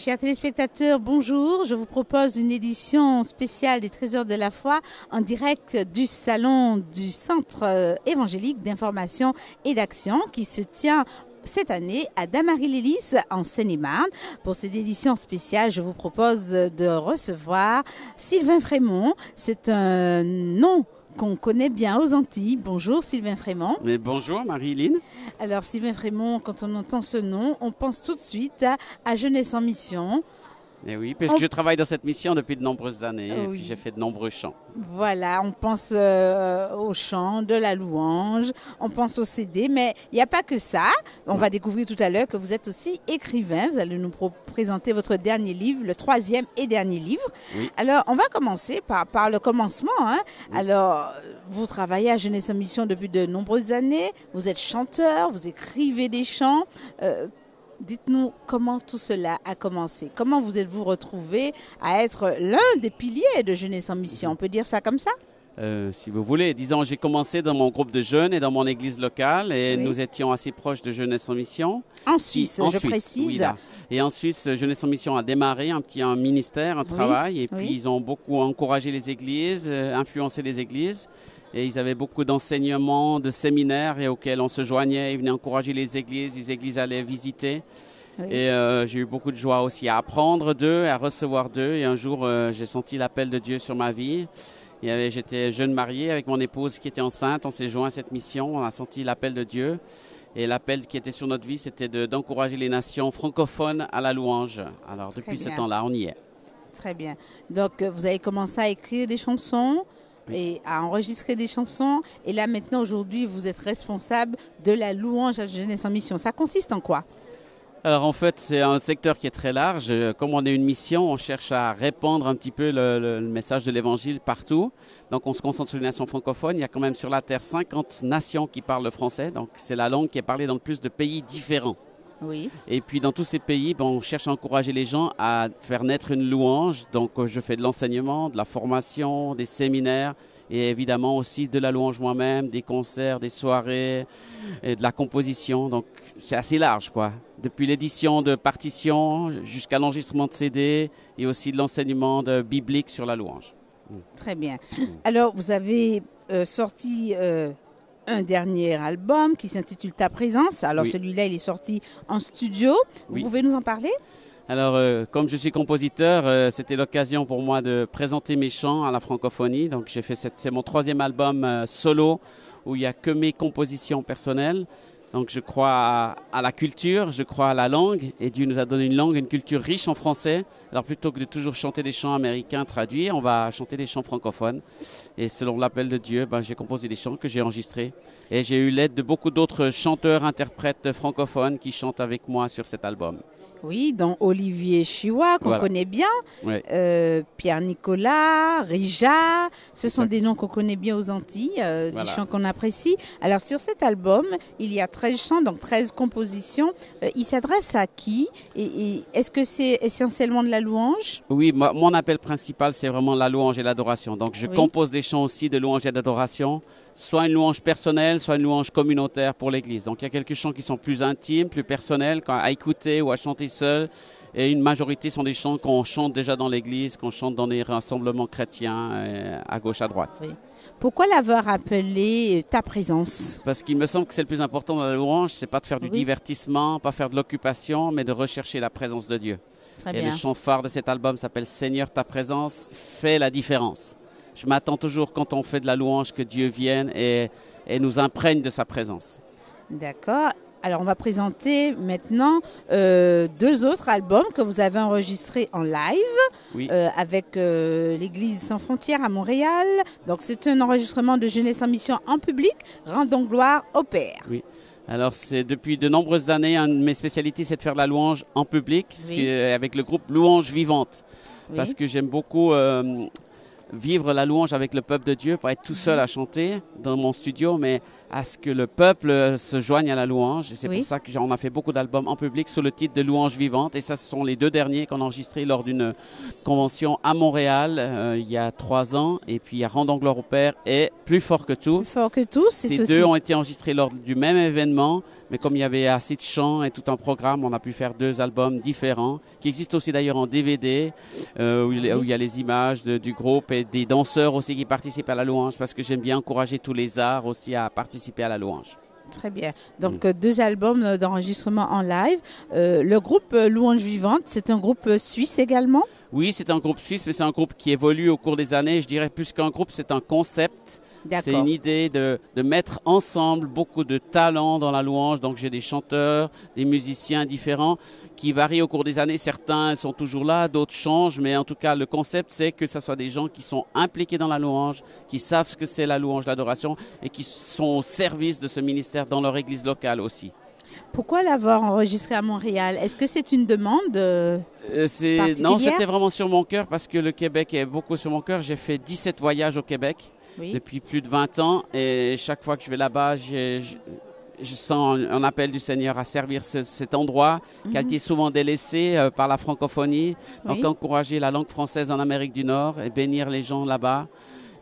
Chers téléspectateurs, bonjour. Je vous propose une édition spéciale des Trésors de la foi en direct du salon du Centre évangélique d'information et d'action qui se tient cette année à Damary-Lélis en Seine-et-Marne. Pour cette édition spéciale, je vous propose de recevoir Sylvain Frémont. C'est un nom qu'on connaît bien aux Antilles. Bonjour Sylvain Frémont. Mais bonjour Marie-Hélène. Alors Sylvain Frémont, quand on entend ce nom, on pense tout de suite à Jeunesse en mission. Et oui, puisque je travaille dans cette mission depuis de nombreuses années et puis j'ai fait de nombreux chants. Voilà, on pense au chant, de la louange, on pense au CD, mais il n'y a pas que ça. On va découvrir tout à l'heure que vous êtes aussi écrivain. Vous allez nous présenter votre dernier livre, le 3e et dernier livre. Oui. Alors, on va commencer par le commencement. Hein. Oui. Alors, vous travaillez à Jeunesse en mission depuis de nombreuses années. Vous êtes chanteur, vous écrivez des chants. Dites-nous comment tout cela a commencé. Comment vous êtes-vous retrouvé à être l'un des piliers de Jeunesse en mission? On peut dire ça comme ça? Si vous voulez. Disons, j'ai commencé dans mon groupe de jeunes et dans mon église locale et oui. nous étions assez proches de Jeunesse en mission. En Suisse, je précise. Oui, là. Et en Suisse, Jeunesse en mission a démarré un ministère, un travail et puis ils ont beaucoup encouragé les églises, influencé les églises. Et ils avaient beaucoup d'enseignements, de séminaires auxquels on se joignait. Ils venaient encourager les églises allaient visiter. Oui. Et j'ai eu beaucoup de joie aussi à apprendre d'eux, à recevoir d'eux. Et un jour, j'ai senti l'appel de Dieu sur ma vie. J'étais jeune marié avec mon épouse qui était enceinte. On s'est joint à cette mission. On a senti l'appel de Dieu. Et l'appel qui était sur notre vie, c'était d'encourager les nations francophones à la louange. Alors, depuis ce temps-là, on y est. Très bien. Donc, vous avez commencé à écrire des chansons et à enregistrer des chansons. Et là, maintenant, aujourd'hui, vous êtes responsable de la louange à Jeunesse en mission. Ça consiste en quoi? Alors, en fait, c'est un secteur qui est très large. Comme on a une mission, on cherche à répandre un petit peu le message de l'Évangile partout. Donc, on se concentre sur les nations francophones. Il y a quand même sur la Terre 50 nations qui parlent le français. Donc, c'est la langue qui est parlée dans le plus de pays différents. Oui. Et puis dans tous ces pays, on cherche à encourager les gens à faire naître une louange. Donc je fais de l'enseignement, de la formation, des séminaires et évidemment aussi de la louange moi-même, des concerts, des soirées et de la composition. Donc c'est assez large quoi. Depuis l'édition de partitions jusqu'à l'enregistrement de CD et aussi de l'enseignement biblique sur la louange. Très bien. Alors vous avez sorti un dernier album qui s'intitule Ta présence. Alors celui-là, il est sorti en studio. Vous pouvez nous en parler? Alors, comme je suis compositeur, c'était l'occasion pour moi de présenter mes chants à la francophonie. Donc, c'est mon 3e album solo où il n'y a que mes compositions personnelles. Donc, je crois à la culture, je crois à la langue. Et Dieu nous a donné une langue, une culture riche en français. Alors, plutôt que de toujours chanter des chants américains traduits, on va chanter des chants francophones. Et selon l'appel de Dieu, j'ai composé des chants que j'ai enregistrés. Et j'ai eu l'aide de beaucoup d'autres chanteurs, interprètes francophones qui chantent avec moi sur cet album. Oui, dont Olivier Chiwa, qu'on connaît bien, Pierre Nicolas, Rija, ce sont des noms qu'on connaît bien aux Antilles, des chants qu'on apprécie. Alors sur cet album, il y a 13 chants, donc 13 compositions. Il s'adresse à qui et est-ce que c'est essentiellement de la louange? Oui, mon appel principal, c'est vraiment la louange et l'adoration. Donc je compose des chants aussi de louange et d'adoration, soit une louange personnelle, soit une louange communautaire pour l'Église. Donc il y a quelques chants qui sont plus intimes, plus personnels, à écouter ou à chanter seul. Et une majorité sont des chants qu'on chante déjà dans l'Église, qu'on chante dans des rassemblements chrétiens à gauche, à droite. Oui. Pourquoi l'avoir appelé Ta présence? Parce qu'il me semble que c'est le plus important dans la louange, c'est pas de faire du divertissement, pas faire de l'occupation, mais de rechercher la présence de Dieu. Très bien. Le chant phare de cet album s'appelle Seigneur, ta présence fait la différence. Je m'attends toujours quand on fait de la louange que Dieu vienne et nous imprègne de sa présence. D'accord. Alors, on va présenter maintenant 2 autres albums que vous avez enregistrés en live avec l'Église sans frontières à Montréal. Donc, c'est un enregistrement de Jeunesse en mission en public. Rendons gloire au Père. Oui. Alors, c'est depuis de nombreuses années, une de mes spécialités, c'est de faire de la louange en public avec le groupe Louange Vivante. Parce que j'aime beaucoup vivre la louange avec le peuple de Dieu, pas être tout seul à chanter dans mon studio, mais à ce que le peuple se joigne à la louange. Et c'est pour ça qu'on a fait beaucoup d'albums en public sous le titre de Louange Vivante. Et ça, ce sont les 2 derniers qu'on a enregistrés lors d'une convention à Montréal il y a 3 ans. Et puis il y a Rendons gloire au Père et Plus fort que tout. Plus fort que tout, c'est Ces aussi... 2 ont été enregistrés lors du même événement, Mais comme il y avait assez de chants et tout un programme, on a pu faire 2 albums différents, qui existent aussi d'ailleurs en DVD, où il y a les images du groupe et des danseurs aussi qui participent à la louange, parce que j'aime bien encourager tous les arts aussi à participer à la louange. Très bien. Donc, 2 albums d'enregistrement en live. Le groupe Louange Vivante, c'est un groupe suisse également? Oui, c'est un groupe suisse, mais c'est un groupe qui évolue au cours des années. Je dirais plus qu'un groupe, c'est un concept. C'est une idée de mettre ensemble beaucoup de talents dans la louange. Donc j'ai des chanteurs, des musiciens différents qui varient au cours des années. Certains sont toujours là, d'autres changent. Mais en tout cas, le concept, c'est que ce soit des gens qui sont impliqués dans la louange, qui savent ce que c'est la louange, l'adoration et qui sont au service de ce ministère dans leur église locale aussi. Pourquoi l'avoir enregistré à Montréal? Est-ce que c'est une demande particulière? Non, c'était vraiment sur mon cœur parce que le Québec est beaucoup sur mon cœur. J'ai fait 17 voyages au Québec depuis plus de 20 ans et chaque fois que je vais là-bas, je sens un appel du Seigneur à servir cet endroit qui a été souvent délaissé par la francophonie. Donc encourager la langue française en Amérique du Nord et bénir les gens là-bas.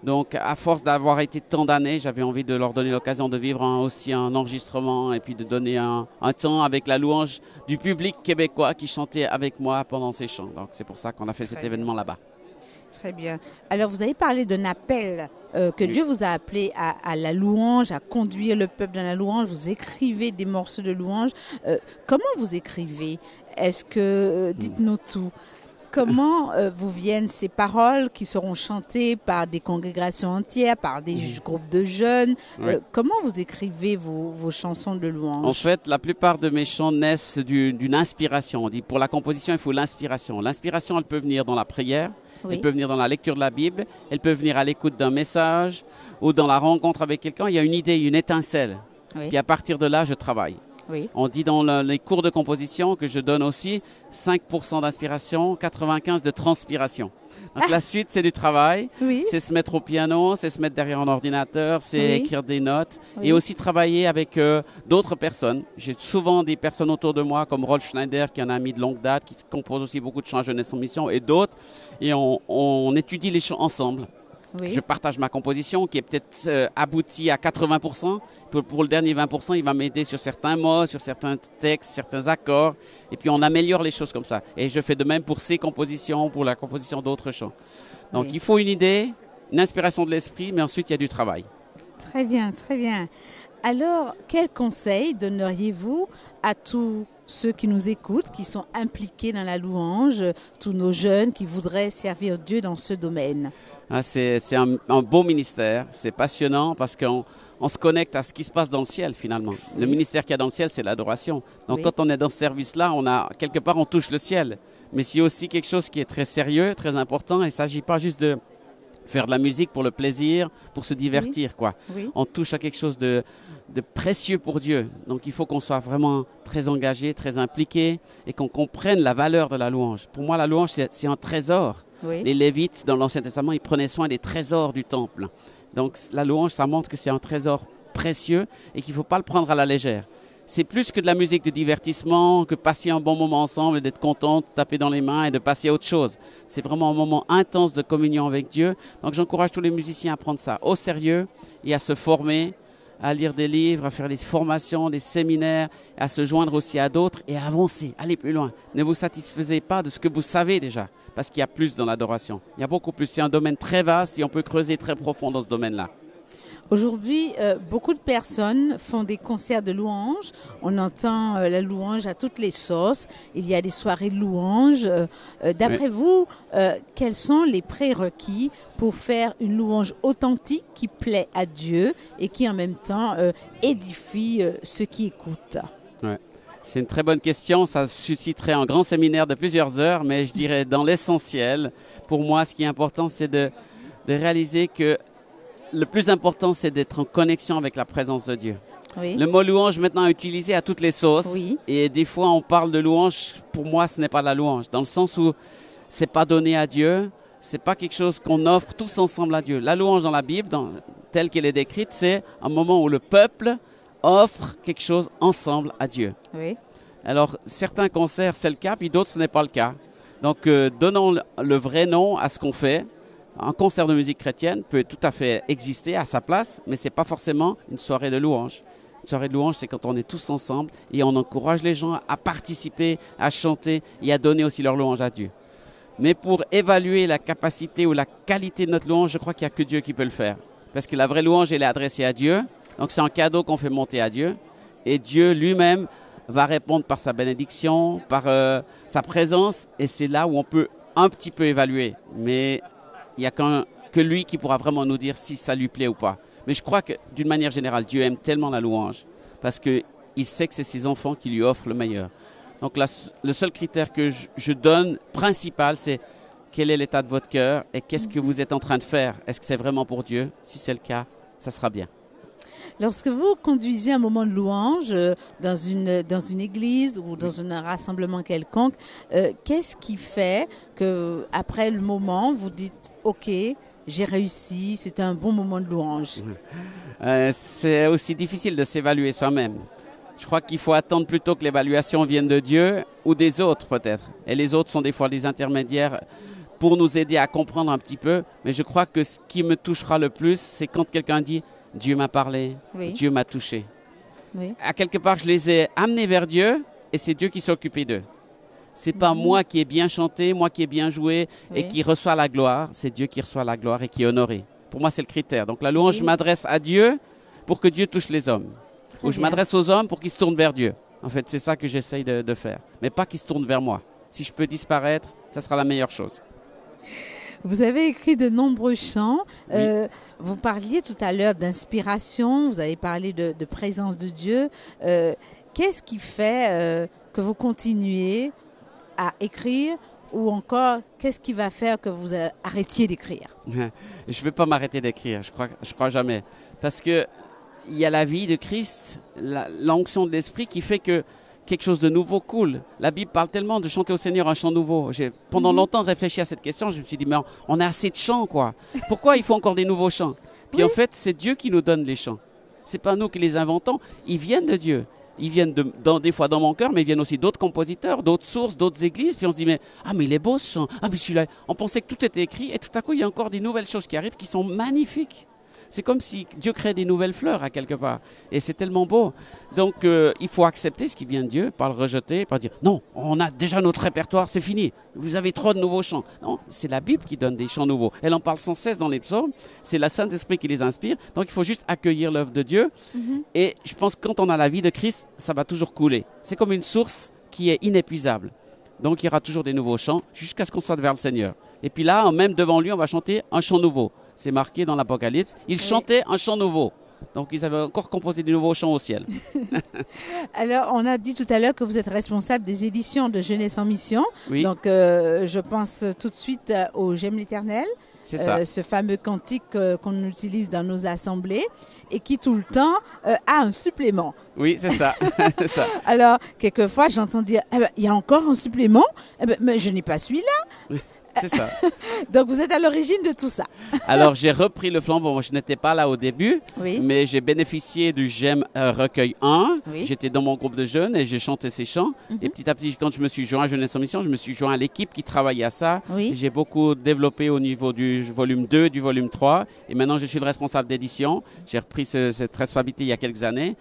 Donc, à force d'avoir été tant d'années, j'avais envie de leur donner l'occasion de vivre aussi un enregistrement et puis de donner un temps avec la louange du public québécois qui chantait avec moi pendant ces chants. Donc, c'est pour ça qu'on a fait cet événement là-bas. Très bien. Alors, vous avez parlé d'un appel que Dieu vous a appelé à la louange, à conduire le peuple dans la louange. Vous écrivez des morceaux de louange. Comment vous écrivez? Est-ce que, dites-nous tout. Comment vous viennent ces paroles qui seront chantées par des congrégations entières, par des groupes de jeunes? Comment vous écrivez vos chansons de louange? En fait, la plupart de mes chants naissent d'une inspiration. On dit pour la composition, il faut l'inspiration. L'inspiration, elle peut venir dans la prière, elle peut venir dans la lecture de la Bible, elle peut venir à l'écoute d'un message ou dans la rencontre avec quelqu'un. Il y a une idée, une étincelle. Puis à partir de là, je travaille. On dit dans les cours de composition que je donne aussi 5% d'inspiration, 95% de transpiration. Donc la suite, c'est du travail, c'est se mettre au piano, c'est se mettre derrière un ordinateur, c'est écrire des notes et aussi travailler avec d'autres personnes. J'ai souvent des personnes autour de moi comme Rolf Schneider, qui est un ami de longue date, qui compose aussi beaucoup de chants Jeunesse en Mission et d'autres. Et on étudie les chants ensemble. Je partage ma composition qui est peut-être aboutie à 80%. Pour le dernier 20%, il va m'aider sur certains mots, sur certains textes, certains accords. Et puis on améliore les choses comme ça. Et je fais de même pour ses compositions, pour la composition d'autres chants. Donc il faut une idée, une inspiration de l'esprit, mais ensuite il y a du travail. Très bien, très bien. Alors, quel conseil donneriez-vous à tous ceux qui nous écoutent, qui sont impliqués dans la louange, tous nos jeunes qui voudraient servir Dieu dans ce domaine? C'est un beau ministère, c'est passionnant parce qu'on se connecte à ce qui se passe dans le ciel finalement. Le ministère qu'il y a dans le ciel, c'est l'adoration. Donc quand on est dans ce service-là, quelque part on touche le ciel. Mais c'est aussi quelque chose qui est très sérieux, très important. Il ne s'agit pas juste de faire de la musique pour le plaisir, pour se divertir, quoi. On touche à quelque chose de précieux pour Dieu. Donc il faut qu'on soit vraiment très engagé, très impliqué et qu'on comprenne la valeur de la louange. Pour moi, la louange, c'est un trésor. Les Lévites, dans l'Ancien Testament, ils prenaient soin des trésors du temple. Donc la louange, ça montre que c'est un trésor précieux et qu'il ne faut pas le prendre à la légère. C'est plus que de la musique de divertissement, que passer un bon moment ensemble et d'être content, de taper dans les mains et de passer à autre chose. C'est vraiment un moment intense de communion avec Dieu. Donc j'encourage tous les musiciens à prendre ça au sérieux et à se former, à lire des livres, à faire des formations, des séminaires, à se joindre aussi à d'autres et à avancer, aller plus loin. Ne vous satisfaisez pas de ce que vous savez déjà, parce qu'il y a plus dans l'adoration. Il y a beaucoup plus. C'est un domaine très vaste et on peut creuser très profond dans ce domaine-là. Aujourd'hui, beaucoup de personnes font des concerts de louange. On entend la louange à toutes les sauces. Il y a des soirées de louange. D'après vous, quels sont les prérequis pour faire une louange authentique qui plaît à Dieu et qui en même temps édifie ceux qui écoutent? C'est une très bonne question. Ça susciterait un grand séminaire de plusieurs heures, mais je dirais dans l'essentiel, pour moi, ce qui est important, c'est de réaliser que le plus important, c'est d'être en connexion avec la présence de Dieu. Le mot louange maintenant est utilisé à toutes les sauces. Et des fois, on parle de louange. Pour moi, ce n'est pas la louange. Dans le sens où c'est pas donné à Dieu. C'est pas quelque chose qu'on offre tous ensemble à Dieu. La louange dans la Bible, telle qu'elle est décrite, c'est un moment où le peuple offre quelque chose ensemble à Dieu. Alors, certains concerts, c'est le cas, puis d'autres, ce n'est pas le cas. Donc, donnons le vrai nom à ce qu'on fait. Un concert de musique chrétienne peut tout à fait exister à sa place, mais ce n'est pas forcément une soirée de louange. soirée de louange, c'est quand on est tous ensemble et on encourage les gens à participer, à chanter et à donner aussi leur louange à Dieu. Mais pour évaluer la capacité ou la qualité de notre louange, je crois qu'il n'y a que Dieu qui peut le faire. Parce que la vraie louange, elle est adressée à Dieu. Donc c'est un cadeau qu'on fait monter à Dieu. Et Dieu lui-même va répondre par sa bénédiction, par sa présence. Et c'est là où on peut un petit peu évaluer. Mais il n'y a que lui qui pourra vraiment nous dire si ça lui plaît ou pas. Mais je crois que d'une manière générale, Dieu aime tellement la louange. Parce qu'il sait que c'est ses enfants qui lui offrent le meilleur. Donc le seul critère que je donne, principal, c'est quel est l'état de votre cœur et qu'est-ce que vous êtes en train de faire. Est-ce que c'est vraiment pour Dieu? Si c'est le cas, ça sera bien. Lorsque vous conduisez un moment de louange dans une église ou dans un rassemblement quelconque, qu'est-ce qui fait qu'après le moment, vous dites « Ok, j'ai réussi, c'était un bon moment de louange ». C'est aussi difficile de s'évaluer soi-même. Je crois qu'il faut attendre plutôt que l'évaluation vienne de Dieu ou des autres peut-être. Et les autres sont des fois des intermédiaires pour nous aider à comprendre un petit peu. Mais je crois que ce qui me touchera le plus, c'est quand quelqu'un dit « Dieu m'a parlé, oui. Dieu m'a touché oui. ». À quelque part, je les ai amenés vers Dieu et c'est Dieu qui s'est occupé d'eux. Ce n'est pas moi qui ai bien chanté, moi qui ai bien joué et qui reçoit la gloire. C'est Dieu qui reçoit la gloire et qui est honoré. Pour moi, c'est le critère. Donc la louange, je m'adresse à Dieu pour que Dieu touche les hommes. Ou je m'adresse aux hommes pour qu'ils se tournent vers Dieu. En fait, c'est ça que j'essaye de faire. Mais pas qu'ils se tournent vers moi. Si je peux disparaître, ça sera la meilleure chose. Vous avez écrit de nombreux chants. Oui. Vous parliez tout à l'heure d'inspiration. Vous avez parlé de présence de Dieu. Qu'est-ce qui fait que vous continuez à écrire ou encore, qu'est-ce qui va faire que vous arrêtiez d'écrire? Je ne vais pas m'arrêter d'écrire. Je crois jamais. Parce que il y a la vie de Christ, l'onction de l'Esprit qui fait que quelque chose de nouveau coule. La Bible parle tellement de chanter au Seigneur un chant nouveau. J'ai pendant longtemps réfléchi à cette question. Je me suis dit, mais on a assez de chants, quoi. Pourquoi il faut encore des nouveaux chants? Puis en fait, c'est Dieu qui nous donne les chants. Ce n'est pas nous qui les inventons. Ils viennent de Dieu. Ils viennent des fois dans mon cœur, mais ils viennent aussi d'autres compositeurs, d'autres sources, d'autres églises. Puis on se dit, mais il est beau ce chant. Ah, mais celui-là. On pensait que tout était écrit et tout à coup, il y a encore des nouvelles choses qui arrivent qui sont magnifiques. C'est comme si Dieu crée des nouvelles fleurs à quelque part. Et c'est tellement beau. Donc, il faut accepter ce qui vient de Dieu, pas le rejeter, pas dire « Non, on a déjà notre répertoire, c'est fini. Vous avez trop de nouveaux chants. » Non, c'est la Bible qui donne des chants nouveaux. Elle en parle sans cesse dans les psaumes. C'est la Saint-Esprit qui les inspire. Donc, il faut juste accueillir l'œuvre de Dieu. Et je pense que quand on a la vie de Christ, ça va toujours couler. C'est comme une source qui est inépuisable. Donc, il y aura toujours des nouveaux chants jusqu'à ce qu'on soit vers le Seigneur. Et puis là, même devant lui, on va chanter un chant nouveau. C'est marqué dans l'Apocalypse. Ils chantaient un chant nouveau. Donc, ils avaient encore composé des nouveaux chants au ciel. Alors, on a dit tout à l'heure que vous êtes responsable des éditions de Jeunesse en Mission. Oui. Donc, je pense tout de suite au J'aime l'Éternel. C'est ça. Ce fameux cantique qu'on utilise dans nos assemblées et qui, tout le temps, a un supplément. Oui, c'est ça. C'est ça. Alors, quelquefois, j'entends dire il y a encore un supplément, mais je n'ai pas celui-là. Oui. C'est ça. Donc, vous êtes à l'origine de tout ça. Alors, j'ai repris le flambeau. Moi, je n'étais pas là au début, mais j'ai bénéficié du J'aime recueil 1. Oui. J'étais dans mon groupe de jeunes et j'ai chanté ces chants. Et petit à petit, quand je me suis joint à Jeunesse en Mission, je me suis joint à l'équipe qui travaillait à ça. Oui. J'ai beaucoup développé au niveau du volume 2, du volume 3. Et maintenant, je suis le responsable d'édition. J'ai repris cette responsabilité il y a quelques années.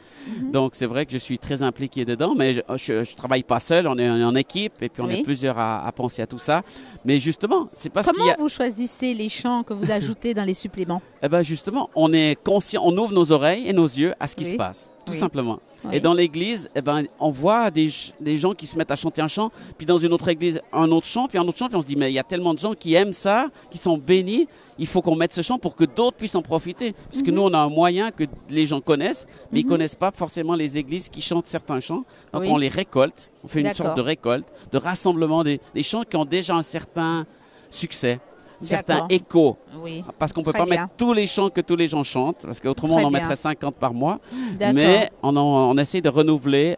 Donc, c'est vrai que je suis très impliqué dedans, mais je ne travaille pas seul. On est en équipe et puis on est plusieurs à penser à tout ça. Mais justement, c'est parce Comment vous choisissez les chants que vous ajoutez dans les suppléments? Eh bien justement, on est conscient, on ouvre nos oreilles et nos yeux à ce qui se passe, tout simplement. Oui. Et dans l'église, on voit des gens qui se mettent à chanter un chant, puis dans une autre église, un autre chant, puis on se dit, mais il y a tellement de gens qui aiment ça, qui sont bénis, il faut qu'on mette ce chant pour que d'autres puissent en profiter. Puisque nous, on a un moyen que les gens connaissent, mais ils ne connaissent pas forcément les églises qui chantent certains chants. Donc on les récolte, on fait une sorte de récolte, de rassemblement des chants qui ont déjà un certain succès. Certains échos, parce qu'on ne peut pas mettre tous les chants que tous les gens chantent, parce qu'autrement on en mettrait 50 par mois, mais on essaie de renouveler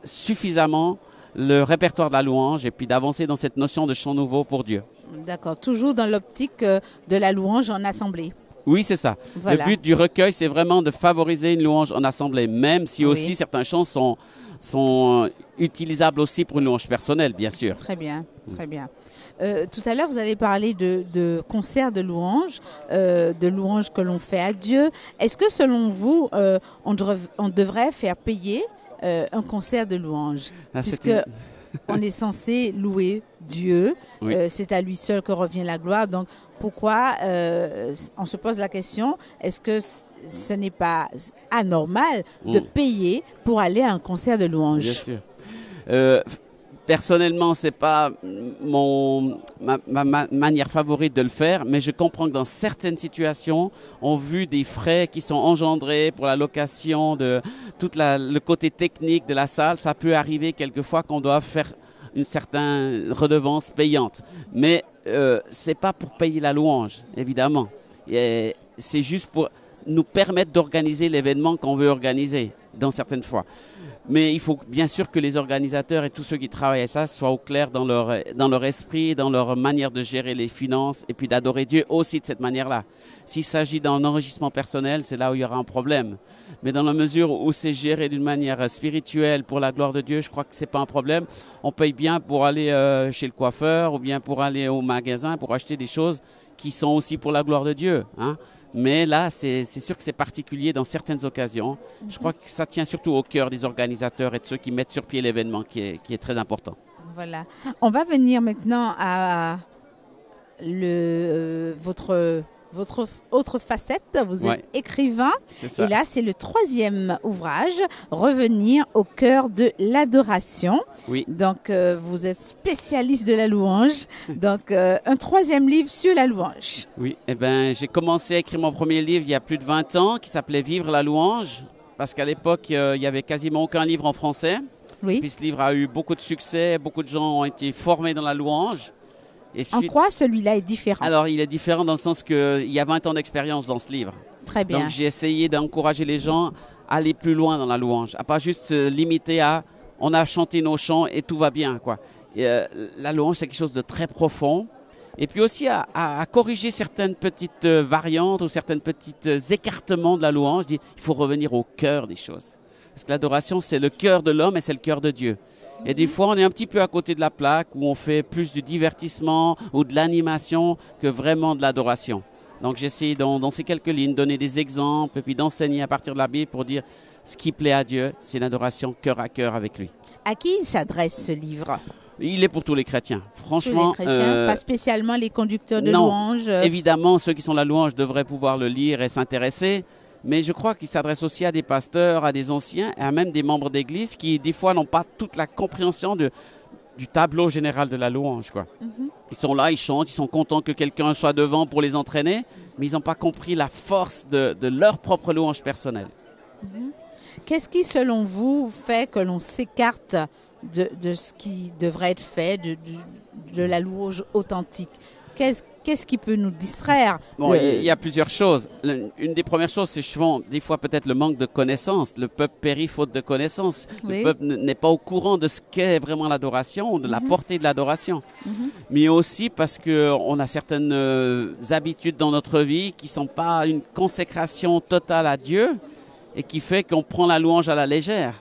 suffisamment le répertoire de la louange et puis d'avancer dans cette notion de chant nouveau pour Dieu. D'accord, toujours dans l'optique de la louange en assemblée. Oui, c'est ça. Voilà. Le but du recueil, c'est vraiment de favoriser une louange en assemblée, même si aussi certains chants sont utilisables aussi pour une louange personnelle, bien sûr. Très bien, très bien. Tout à l'heure, vous avez parlé de concerts de louanges que l'on fait à Dieu. Est-ce que selon vous, on devrait faire payer un concert de louanges, puisque on est censé louer Dieu, oui. C'est à lui seul que revient la gloire. Donc pourquoi on se pose la question, est-ce que ce n'est pas anormal de payer pour aller à un concert de louanges? Bien sûr. Personnellement, c'est pas ma manière favorite de le faire, mais je comprends que dans certaines situations, on a vu des frais qui sont engendrés pour la location de tout le côté technique de la salle. Ça peut arriver quelquefois qu'on doit faire une certaine redevance payante, mais c'est pas pour payer la louange, évidemment. Et c'est juste pour nous permettre d'organiser l'événement qu'on veut organiser, dans certaines fois. Mais il faut bien sûr que les organisateurs et tous ceux qui travaillent à ça soient au clair dans leur esprit, dans leur manière de gérer les finances et puis d'adorer Dieu aussi de cette manière-là. S'il s'agit d'un enrichissement personnel, c'est là où il y aura un problème. Mais dans la mesure où c'est géré d'une manière spirituelle pour la gloire de Dieu, je crois que c'est pas un problème. On paye bien pour aller chez le coiffeur ou bien pour aller au magasin pour acheter des choses qui sont aussi pour la gloire de Dieu, hein. Mais là, c'est sûr que c'est particulier dans certaines occasions. Je crois que ça tient surtout au cœur des organisateurs et de ceux qui mettent sur pied l'événement qui est très important. Voilà. On va venir maintenant à votre autre facette. Vous êtes écrivain. Et là, c'est le 3e ouvrage, Revenir au cœur de l'adoration. Oui. Donc, vous êtes spécialiste de la louange. Donc, un 3e livre sur la louange. Oui. Eh ben, j'ai commencé à écrire mon premier livre il y a plus de 20 ans, qui s'appelait Vivre la louange. Parce qu'à l'époque, il n'y avait quasiment aucun livre en français. Oui. Puis ce livre a eu beaucoup de succès. Beaucoup de gens ont été formés dans la louange. En quoi celui-là est différent? Alors, il est différent dans le sens qu'il y a 20 ans d'expérience dans ce livre. Très bien. Donc, j'ai essayé d'encourager les gens à aller plus loin dans la louange, à pas juste se limiter à « on a chanté nos chants et tout va bien ». La louange, c'est quelque chose de très profond. Et puis aussi à corriger certaines petites variantes ou certaines petites écartements de la louange. Il faut revenir au cœur des choses. Parce que l'adoration, c'est le cœur de l'homme et c'est le cœur de Dieu. Et des fois, on est un petit peu à côté de la plaque où on fait plus du divertissement ou de l'animation que vraiment de l'adoration. Donc, j'essaie dans ces quelques lignes, donner des exemples et puis d'enseigner à partir de la Bible pour dire ce qui plaît à Dieu, c'est une adoration cœur à cœur avec lui. À qui il s'adresse ce livre? Il est pour tous les chrétiens. Franchement, tous les chrétiens, pas spécialement les conducteurs de louanges. Évidemment, ceux qui sont la louange devraient pouvoir le lire et s'intéresser. Mais je crois qu'il s'adresse aussi à des pasteurs, à des anciens et à même des membres d'église qui, des fois, n'ont pas toute la compréhension du tableau général de la louange. Ils sont là, ils chantent, ils sont contents que quelqu'un soit devant pour les entraîner, mais ils n'ont pas compris la force de leur propre louange personnelle. Qu'est-ce qui, selon vous, fait que l'on s'écarte de ce qui devrait être fait, de la louange authentique? Qu'est-ce qui peut nous distraire? Bon, il y a plusieurs choses. Une des premières choses, c'est souvent, des fois peut-être le manque de connaissances. Le peuple périt faute de connaissances. Oui. Le peuple n'est pas au courant de ce qu'est vraiment l'adoration ou de la portée de l'adoration. Mais aussi parce qu'on a certaines habitudes dans notre vie qui ne sont pas une consécration totale à Dieu et qui fait qu'on prend la louange à la légère.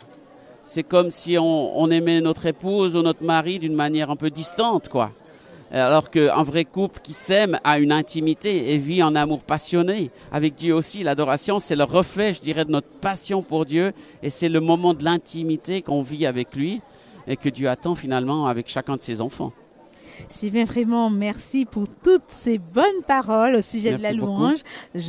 C'est comme si on aimait notre épouse ou notre mari d'une manière un peu distante, quoi. Alors qu'un vrai couple qui s'aime a une intimité et vit en amour passionné. Avec Dieu aussi, l'adoration, c'est le reflet, je dirais, de notre passion pour Dieu. Et c'est le moment de l'intimité qu'on vit avec lui et que Dieu attend finalement avec chacun de ses enfants. Sylvain Frémont, merci pour toutes ces bonnes paroles au sujet merci de la louange.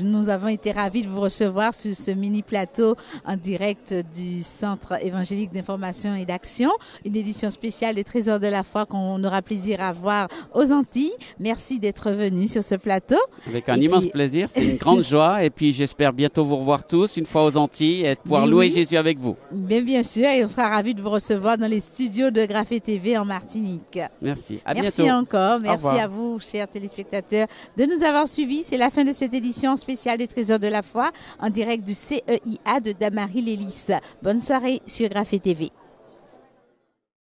Nous avons été ravis de vous recevoir sur ce mini-plateau en direct du Centre évangélique d'information et d'action, une édition spéciale des Trésors de la foi qu'on aura plaisir à voir aux Antilles. Merci d'être venu sur ce plateau. Avec un immense plaisir, c'est une grande joie et puis j'espère bientôt vous revoir tous une fois aux Antilles et de pouvoir louer Jésus avec vous. Mais bien sûr, et on sera ravis de vous recevoir dans les studios de Graphé TV en Martinique. Merci, à bientôt. Merci encore. Merci à vous, chers téléspectateurs, de nous avoir suivis. C'est la fin de cette édition spéciale des Trésors de la foi en direct du CEIA de Damary-Lélis. Bonne soirée sur Graphé TV.